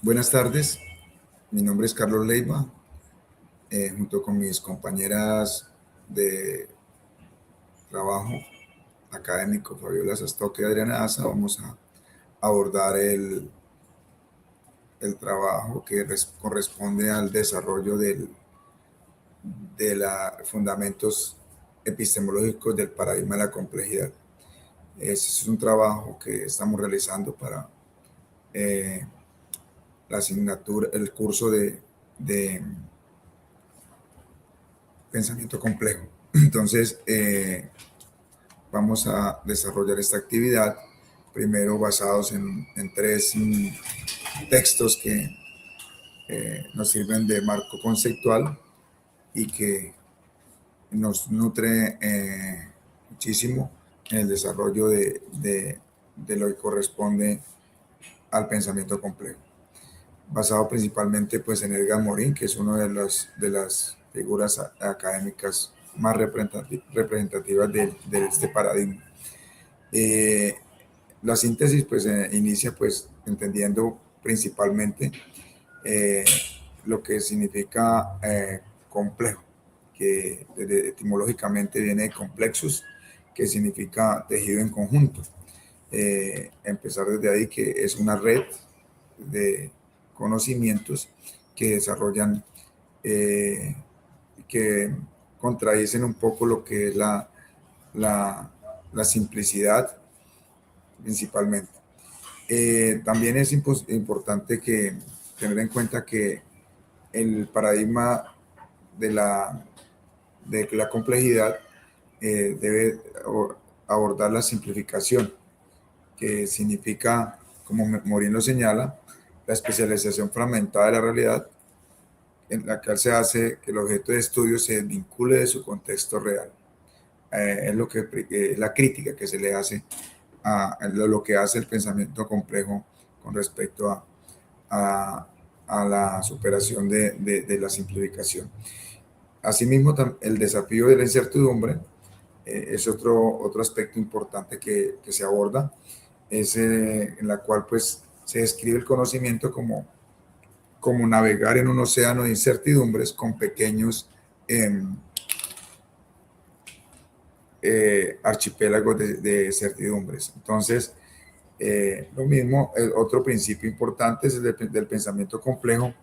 Buenas tardes, mi nombre es Carlos Leiva, junto con mis compañeras de trabajo académico Fabiola Sastoque y Adriana Asa, vamos a abordar el trabajo que corresponde al desarrollo de los fundamentos epistemológicos del paradigma de la complejidad. Ese es un trabajo que estamos realizando para eh, la asignatura, el curso de pensamiento complejo. Entonces, vamos a desarrollar esta actividad, primero basados en tres textos que nos sirven de marco conceptual y que nos nutre muchísimo en el desarrollo de lo que corresponde al pensamiento complejo. Basado principalmente pues, en Edgar Morin, que es una de las figuras académicas más representativas de este paradigma. Eh, la síntesis pues inicia pues entendiendo principalmente eh, lo que significa complejo, que etimológicamente viene de complexus, que significa tejido en conjunto. Empezar desde ahí que es una red de conocimientos que desarrollan, eh, que contradicen un poco lo que es la simplicidad principalmente. También es importante que tener en cuenta que el paradigma de la complejidad debe abordar la simplificación, que significa, como Morin lo señala, la especialización fragmentada de la realidad, en la que se hace que el objeto de estudio se vincule de su contexto real. Es lo que la crítica que se le hace a lo que hace el pensamiento complejo con respecto a la superación de la simplificación. Asimismo, el desafío de la incertidumbre es otro aspecto importante que se aborda, es en la cual pues, se describe el conocimiento como navegar en un océano de incertidumbres con pequeños archipiélagos de certidumbres. Entonces, lo mismo, otro principio importante es el del pensamiento complejo,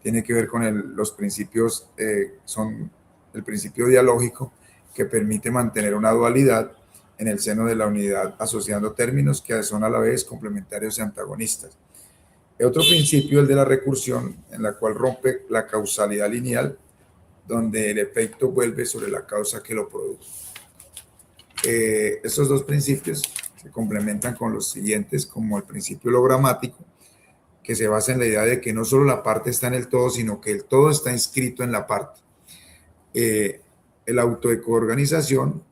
tiene que ver con los principios, son el principio dialógico que permite mantener una dualidad en el seno de la unidad, asociando términos que son a la vez complementarios y antagonistas. Otro principio, el de la recursión, en la cual rompe la causalidad lineal, donde el efecto vuelve sobre la causa que lo produce. Estos dos principios se complementan con los siguientes, como el principio logramático, que se basa en la idea de que no solo la parte está en el todo, sino que el todo está inscrito en la parte. El autoecoorganización,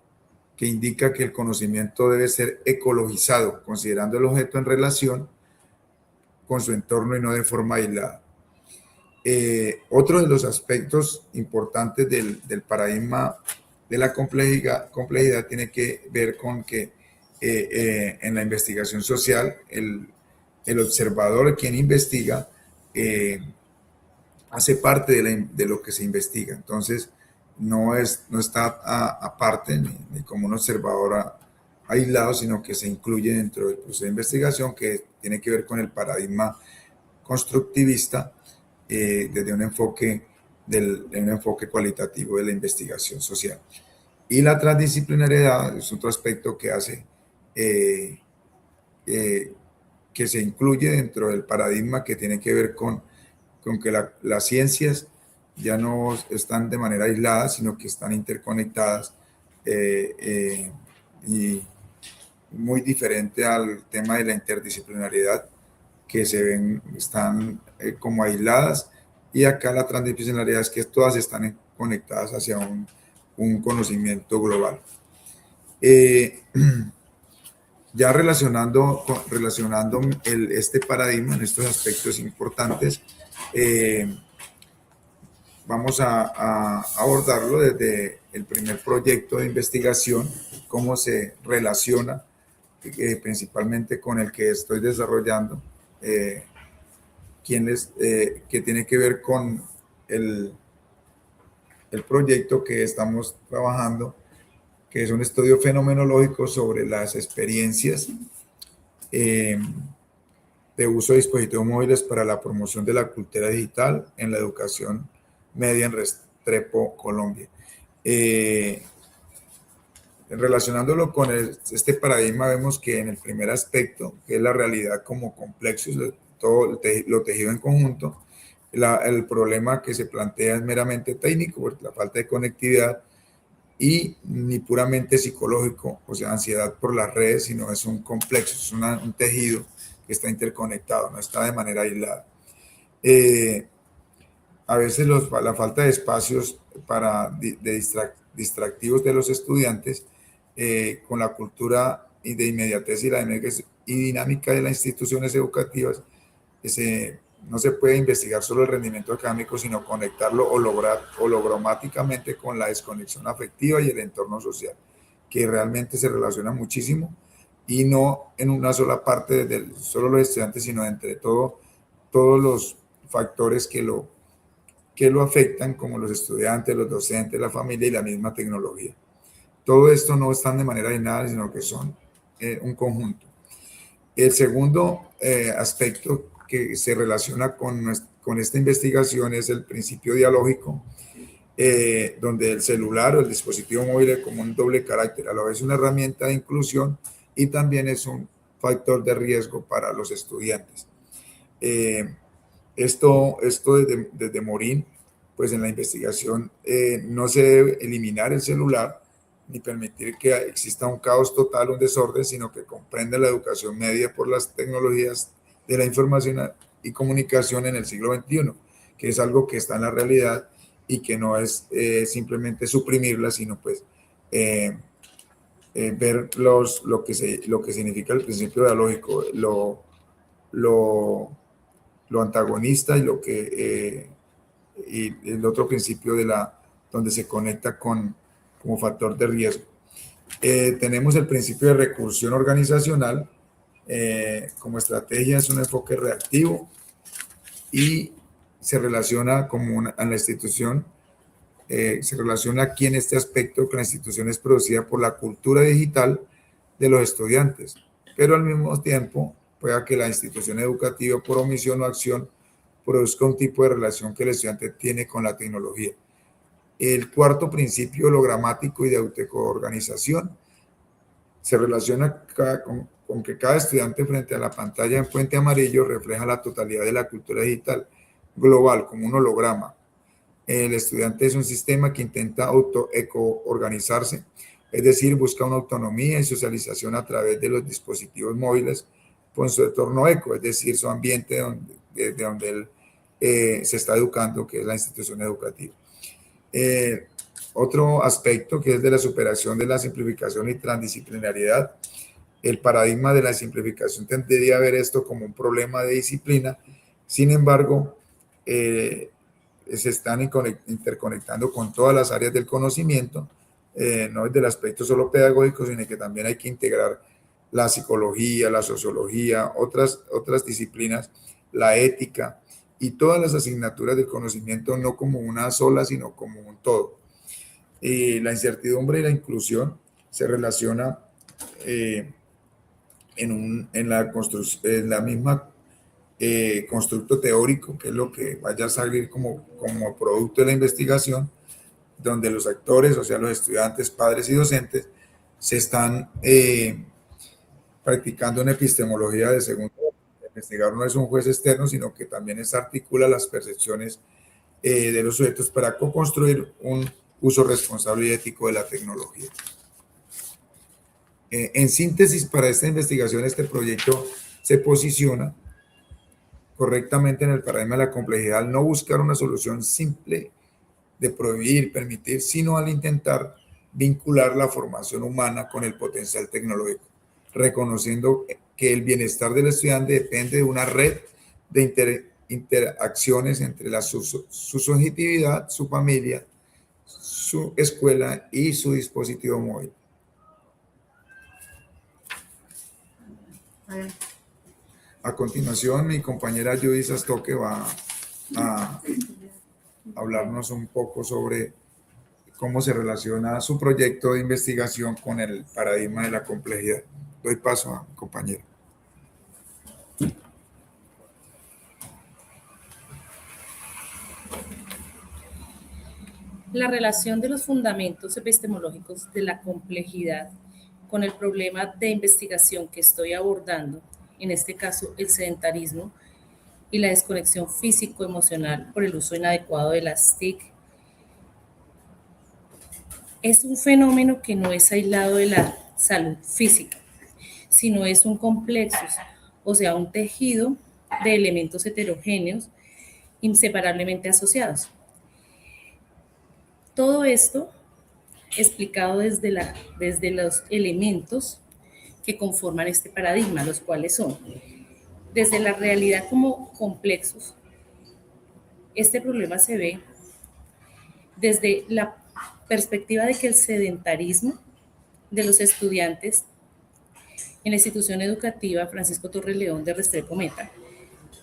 que indica que el conocimiento debe ser ecologizado, considerando el objeto en relación con su entorno y no de forma aislada. Otro de los aspectos importantes del paradigma de la complejidad tiene que ver con que en la investigación social el observador, quien investiga, hace parte de lo que se investiga. Entonces, no está aparte ni como un observador aislado, sino que se incluye dentro del proceso de investigación que tiene que ver con el paradigma constructivista desde un enfoque cualitativo de la investigación social. Y la transdisciplinariedad es otro aspecto que hace eh, eh, que se incluye dentro del paradigma que tiene que ver con que las ciencias ya no están de manera aislada, sino que están interconectadas y muy diferente al tema de la interdisciplinariedad, que están como aisladas, y acá la transdisciplinaridad es que todas están conectadas hacia un conocimiento global. Ya relacionando este paradigma en estos aspectos importantes, vamos a abordarlo desde el primer proyecto de investigación, cómo se relaciona principalmente con el que estoy desarrollando, que tiene que ver con el proyecto que estamos trabajando, que es un estudio fenomenológico sobre las experiencias de uso de dispositivos móviles para la promoción de la cultura digital en la educación media en Restrepo, Colombia. Relacionándolo con este paradigma, vemos que en el primer aspecto, que es la realidad como complexo, todo lo tejido en conjunto, el problema que se plantea es meramente técnico, por la falta de conectividad, y ni puramente psicológico, o sea, ansiedad por las redes, sino es un complexo, es un tejido que está interconectado, no está de manera aislada. A veces la falta de espacios distractivos de los estudiantes con la cultura de inmediatez y dinámica de las instituciones educativas, no se puede investigar solo el rendimiento académico, sino conectarlo hologramáticamente con la desconexión afectiva y el entorno social, que realmente se relaciona muchísimo y no en una sola parte de solo los estudiantes, sino entre todos los factores que lo afectan, como los estudiantes, los docentes, la familia y la misma tecnología. Todo esto no están de manera aislada, sino que son un conjunto. El segundo aspecto que se relaciona con esta investigación es el principio dialógico, donde el celular o el dispositivo móvil es como un doble carácter, a la vez una herramienta de inclusión y también es un factor de riesgo para los estudiantes. Esto desde Morín, pues en la investigación no se debe eliminar el celular ni permitir que exista un caos total, un desorden, sino que comprende la educación media por las tecnologías de la información y comunicación en el siglo XXI, que es algo que está en la realidad y que no es simplemente suprimirla, sino pues ver lo que significa el principio dialógico, lo antagonista y el otro principio donde se conecta como factor de riesgo. Tenemos el principio de recursión organizacional. Como estrategia es un enfoque reactivo y se relaciona a la institución, se relaciona aquí en este aspecto que la institución es producida por la cultura digital de los estudiantes, pero al mismo tiempo pueda que la institución educativa por omisión o acción produzca un tipo de relación que el estudiante tiene con la tecnología. El cuarto principio hologramático y de autoorganización se relaciona con que cada estudiante frente a la pantalla en puente amarillo refleja la totalidad de la cultura digital global como un holograma. El estudiante es un sistema que intenta eco-organizarse, es decir, busca una autonomía y socialización a través de los dispositivos móviles con su entorno eco, es decir, su ambiente de donde él se está educando, que es la institución educativa. Otro aspecto que es de la superación de la simplificación y transdisciplinariedad. El paradigma de la simplificación tendería a ver esto como un problema de disciplina. Sin embargo, se están interconectando con todas las áreas del conocimiento, no es del aspecto solo pedagógico, sino que también hay que integrar la psicología, la sociología, otras disciplinas, la ética y todas las asignaturas del conocimiento, no como una sola, sino como un todo. La incertidumbre y la inclusión se relaciona en la misma constructo teórico, que es lo que vaya a salir como producto de la investigación, donde los actores, o sea, los estudiantes, padres y docentes, se están practicando una epistemología de segundo orden. El investigador no es un juez externo, sino que también articula las percepciones de los sujetos para co-construir un uso responsable y ético de la tecnología. En síntesis, para esta investigación, este proyecto se posiciona correctamente en el paradigma de la complejidad, al no buscar una solución simple de prohibir, permitir, sino al intentar vincular la formación humana con el potencial tecnológico, reconociendo que el bienestar del estudiante depende de una red de interacciones entre su subjetividad, su familia, su escuela y su dispositivo móvil. A continuación, mi compañera Judy Sastoque va a hablarnos un poco sobre cómo se relaciona su proyecto de investigación con el paradigma de la complejidad. Doy paso a mi compañera. La relación de los fundamentos epistemológicos de la complejidad con el problema de investigación que estoy abordando, en este caso el sedentarismo y la desconexión físico-emocional por el uso inadecuado de las TIC, es un fenómeno que no es aislado de la salud física, sino es un complexo, o sea, un tejido de elementos heterogéneos inseparablemente asociados. Todo esto explicado desde los elementos que conforman este paradigma, los cuales son, desde la realidad como complejos, este problema se ve desde la perspectiva de que el sedentarismo de los estudiantes en la institución educativa Francisco Torres León de Restrepo Meta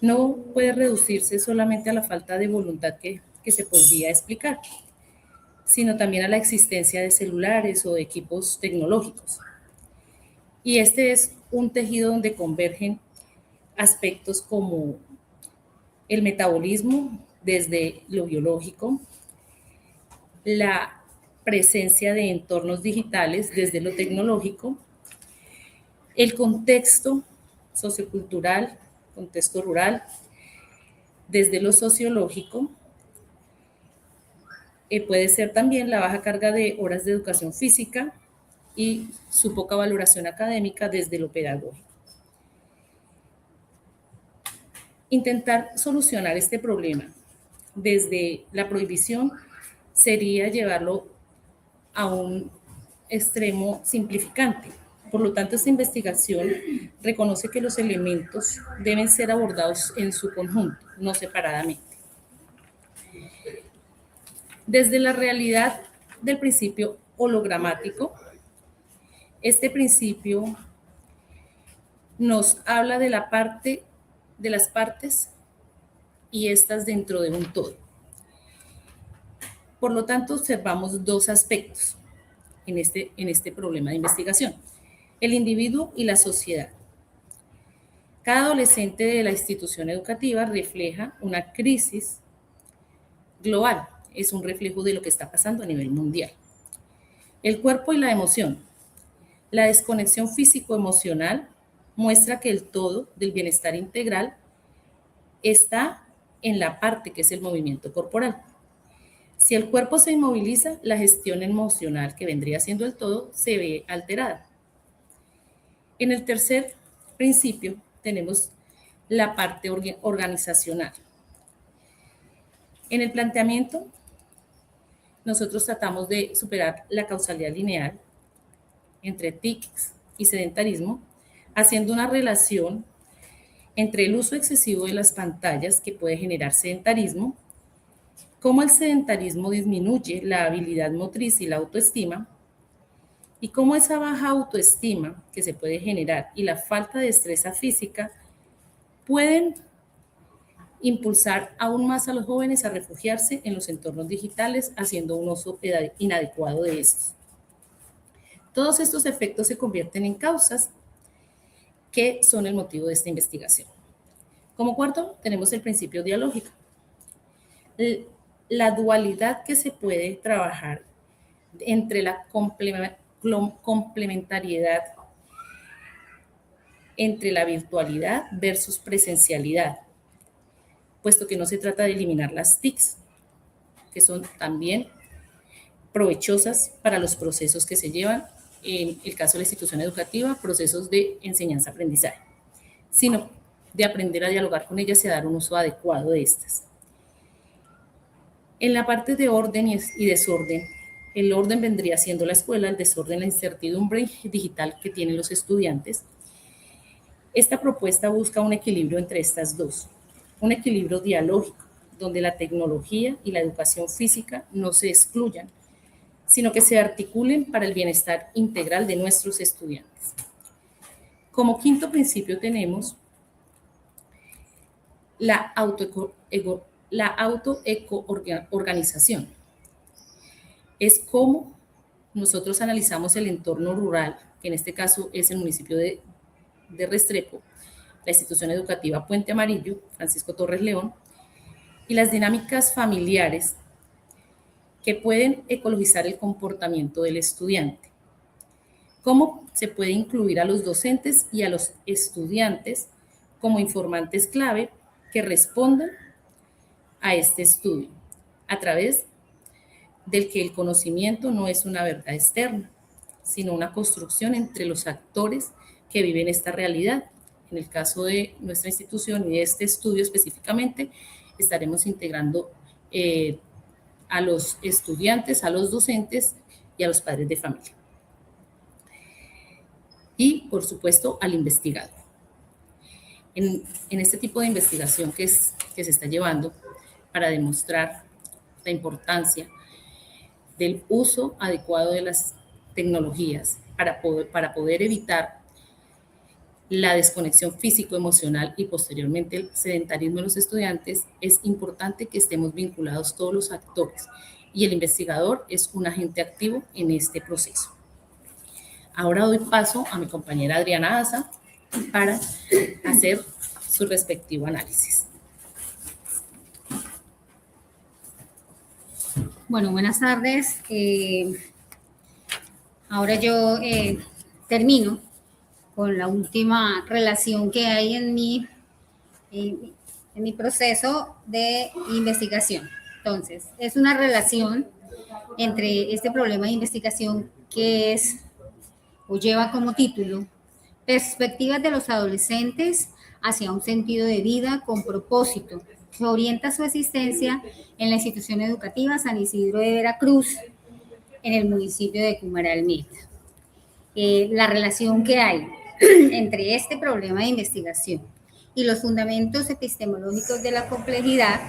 no puede reducirse solamente a la falta de voluntad que se podría explicar, sino también a la existencia de celulares o de equipos tecnológicos. Y este es un tejido donde convergen aspectos como el metabolismo desde lo biológico, la presencia de entornos digitales desde lo tecnológico, el contexto sociocultural, contexto rural, desde lo sociológico, puede ser también la baja carga de horas de educación física y su poca valoración académica desde lo pedagógico. Intentar solucionar este problema desde la prohibición sería llevarlo a un extremo simplificante. Por lo tanto, esta investigación reconoce que los elementos deben ser abordados en su conjunto, no separadamente. Desde la realidad del principio hologramático, este principio nos habla de las partes y estas dentro de un todo. Por lo tanto, observamos dos aspectos en este problema de investigación: el individuo y la sociedad. Cada adolescente de la institución educativa refleja una crisis global, es un reflejo de lo que está pasando a nivel mundial. El cuerpo y la emoción. La desconexión físico-emocional muestra que el todo del bienestar integral está en la parte que es el movimiento corporal. Si el cuerpo se inmoviliza, la gestión emocional, que vendría siendo el todo, se ve alterada. En el tercer principio tenemos la parte organizacional. En el planteamiento, nosotros tratamos de superar la causalidad lineal entre TICs y sedentarismo, haciendo una relación entre el uso excesivo de las pantallas que puede generar sedentarismo, cómo el sedentarismo disminuye la habilidad motriz y la autoestima, y cómo esa baja autoestima que se puede generar y la falta de destreza física pueden impulsar aún más a los jóvenes a refugiarse en los entornos digitales, haciendo un uso inadecuado de esos. Todos estos efectos se convierten en causas que son el motivo de esta investigación. Como cuarto, tenemos el principio dialógico. La dualidad que se puede trabajar entre la complementariedad entre la virtualidad versus presencialidad, puesto que no se trata de eliminar las TICs, que son también provechosas para los procesos que se llevan, en el caso de la institución educativa, procesos de enseñanza-aprendizaje, sino de aprender a dialogar con ellas y a dar un uso adecuado de estas. En la parte de orden y desorden, el orden vendría siendo la escuela, el desorden la incertidumbre digital que tienen los estudiantes. Esta propuesta busca un equilibrio entre estas dos, un equilibrio dialógico, donde la tecnología y la educación física no se excluyan, sino que se articulen para el bienestar integral de nuestros estudiantes. Como quinto principio tenemos la autoeco-organización. Es cómo nosotros analizamos el entorno rural, que en este caso es el municipio de Restrepo, la institución educativa Puente Amarillo, Francisco Torres León, y las dinámicas familiares que pueden ecologizar el comportamiento del estudiante. Cómo se puede incluir a los docentes y a los estudiantes como informantes clave que respondan a este estudio, a través del que el conocimiento no es una verdad externa, sino una construcción entre los actores que viven esta realidad. En el caso de nuestra institución y de este estudio específicamente, estaremos integrando a los estudiantes, a los docentes y a los padres de familia. Y, por supuesto, al investigador. En este tipo de investigación que se está llevando para demostrar la importancia del uso adecuado de las tecnologías para poder evitar la desconexión físico-emocional y posteriormente el sedentarismo de los estudiantes, es importante que estemos vinculados todos los actores y el investigador es un agente activo en este proceso. Ahora doy paso a mi compañera Adriana Asa para hacer su respectivo análisis. Bueno, buenas tardes. Ahora yo termino con la última relación que hay en mi proceso de investigación. Entonces, es una relación entre este problema de investigación que es o lleva como título Perspectivas de los adolescentes hacia un sentido de vida con propósito, que orienta su existencia en la institución educativa San Isidro de Veracruz, en el municipio de Cumaral Meta. La relación que hay entre este problema de investigación y los fundamentos epistemológicos de la complejidad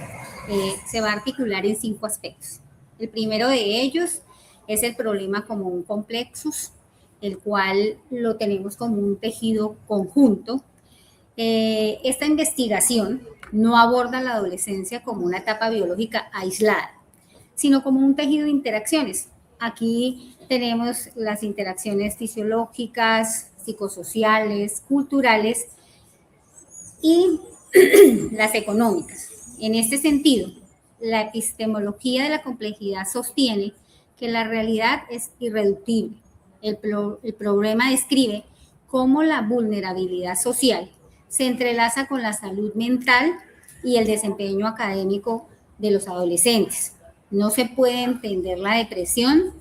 se va a articular en 5 aspectos. El primero de ellos es el problema como un complexus, el cual lo tenemos como un tejido conjunto. Esta investigación no aborda la adolescencia como una etapa biológica aislada, sino como un tejido de interacciones. Aquí tenemos las interacciones fisiológicas, psicosociales, culturales y las económicas. En este sentido, la epistemología de la complejidad sostiene que la realidad es irreductible. El problema describe cómo la vulnerabilidad social se entrelaza con la salud mental y el desempeño académico de los adolescentes. No se puede entender la depresión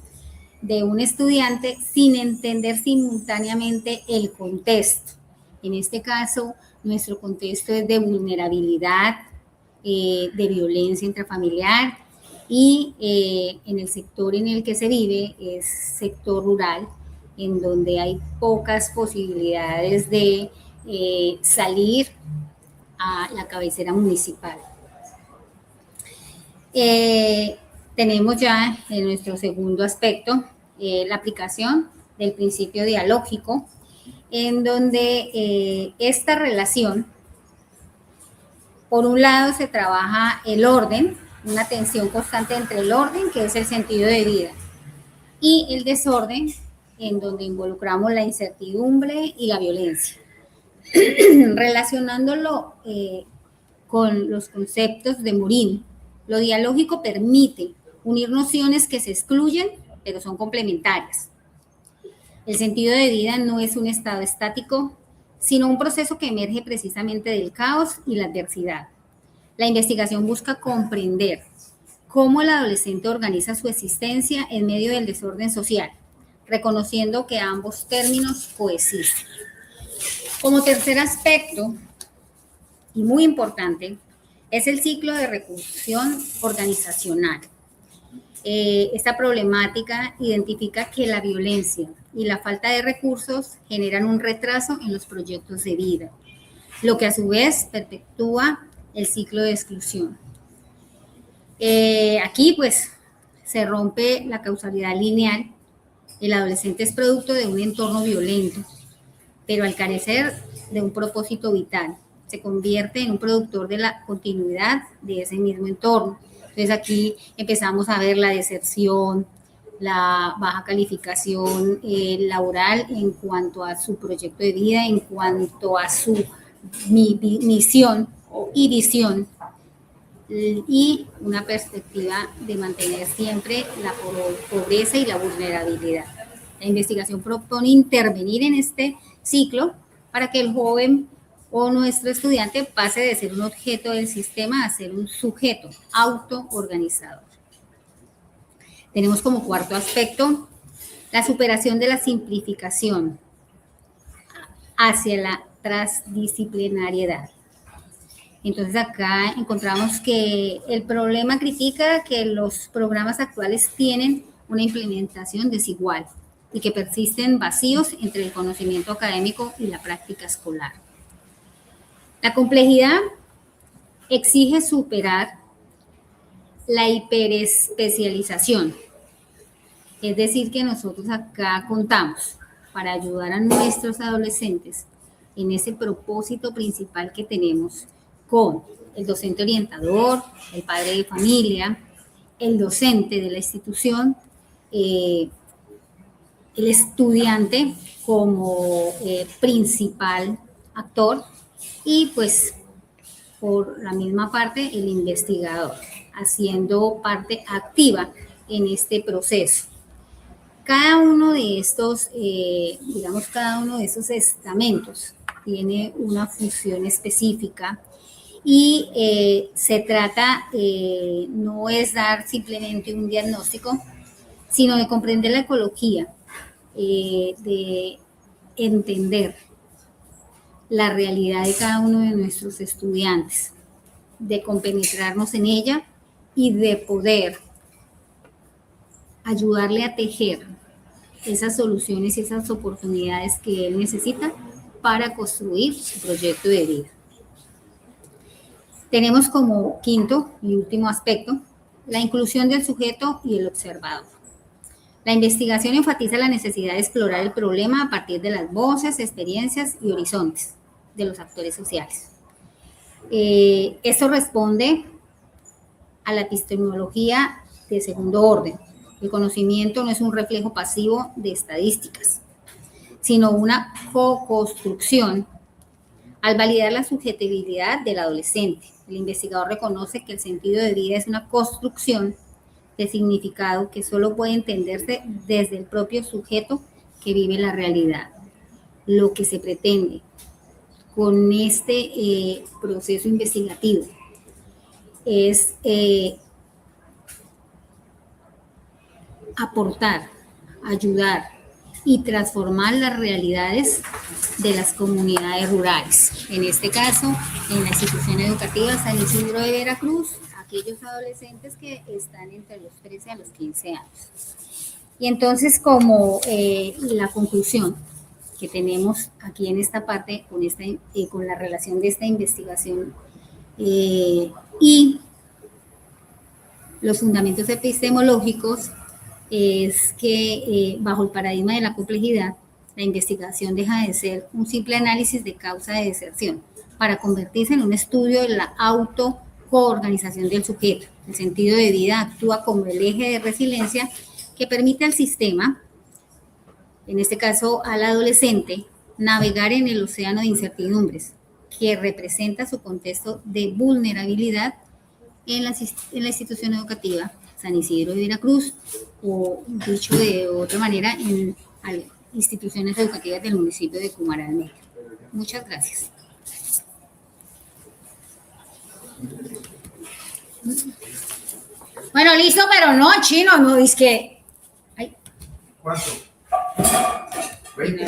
de un estudiante sin entender simultáneamente el contexto. En este caso, nuestro contexto es de vulnerabilidad, de violencia intrafamiliar y en el sector en el que se vive es sector rural, en donde hay pocas posibilidades de salir a la cabecera municipal. Tenemos ya en nuestro segundo aspecto la aplicación del principio dialógico, en donde esta relación, por un lado se trabaja el orden, una tensión constante entre el orden, que es el sentido de vida, y el desorden, en donde involucramos la incertidumbre y la violencia. Relacionándolo con los conceptos de Morin, lo dialógico permite unir nociones que se excluyen, pero son complementarias. El sentido de vida no es un estado estático, sino un proceso que emerge precisamente del caos y la adversidad. La investigación busca comprender cómo el adolescente organiza su existencia en medio del desorden social, reconociendo que ambos términos coexisten. Como tercer aspecto, y muy importante, es el ciclo de recursión organizacional. Esta problemática identifica que la violencia y la falta de recursos generan un retraso en los proyectos de vida, lo que a su vez perpetúa el ciclo de exclusión. Aquí pues se rompe la causalidad lineal. El adolescente es producto de un entorno violento, pero al carecer de un propósito vital, se convierte en un productor de la continuidad de ese mismo entorno. Entonces aquí empezamos a ver la deserción, la baja calificación laboral en cuanto a su proyecto de vida, en cuanto a su misión y visión, y una perspectiva de mantener siempre la pobreza y la vulnerabilidad. La investigación propone intervenir en este ciclo para que el joven o nuestro estudiante pase de ser un objeto del sistema a ser un sujeto autoorganizador. Tenemos como cuarto aspecto la superación de la simplificación hacia la transdisciplinariedad. Entonces acá encontramos que el problema critica que los programas actuales tienen una implementación desigual y que persisten vacíos entre el conocimiento académico y la práctica escolar. La complejidad exige superar la hiperespecialización, es decir, que nosotros acá contamos para ayudar a nuestros adolescentes en ese propósito principal que tenemos con el docente orientador, el padre de familia, el docente de la institución, el estudiante como principal actor y pues por la misma parte el investigador, haciendo parte activa en este proceso. Cada uno de estos, cada uno de estos estamentos tiene una función específica y se trata, no es dar simplemente un diagnóstico, sino de comprender la ecología, de entender la realidad de cada uno de nuestros estudiantes, de compenetrarnos en ella y de poder ayudarle a tejer esas soluciones y esas oportunidades que él necesita para construir su proyecto de vida. Tenemos como quinto y último aspecto la inclusión del sujeto y el observador. La investigación enfatiza la necesidad de explorar el problema a partir de las voces, experiencias y horizontes de los actores sociales. Esto responde a la epistemología de segundo orden. El conocimiento no es un reflejo pasivo de estadísticas, sino una co-construcción. Al validar la subjetividad del adolescente, el investigador reconoce que el sentido de vida es una construcción de significado que solo puede entenderse desde el propio sujeto que vive la realidad. Lo que se pretende con este proceso investigativo es aportar, ayudar y transformar las realidades de las comunidades rurales. En este caso, en la institución educativa San Isidro de Veracruz, aquellos adolescentes que están entre los 13 a los 15 años. Y entonces, como la conclusión que tenemos aquí en esta parte con la relación de esta investigación y los fundamentos epistemológicos, es que bajo el paradigma de la complejidad, la investigación deja de ser un simple análisis de causa de deserción para convertirse en un estudio de la autocoorganización del sujeto. El sentido de vida actúa como el eje de resiliencia que permite al sistema, en este caso al adolescente, navegar en el océano de incertidumbres que representa su contexto de vulnerabilidad en la institución educativa San Isidro de Veracruz, o dicho de otra manera, en instituciones educativas del municipio de Cumaralmeca. Muchas gracias. Bueno, listo, pero no, chino, no, es que... ¿Cuánto? 20.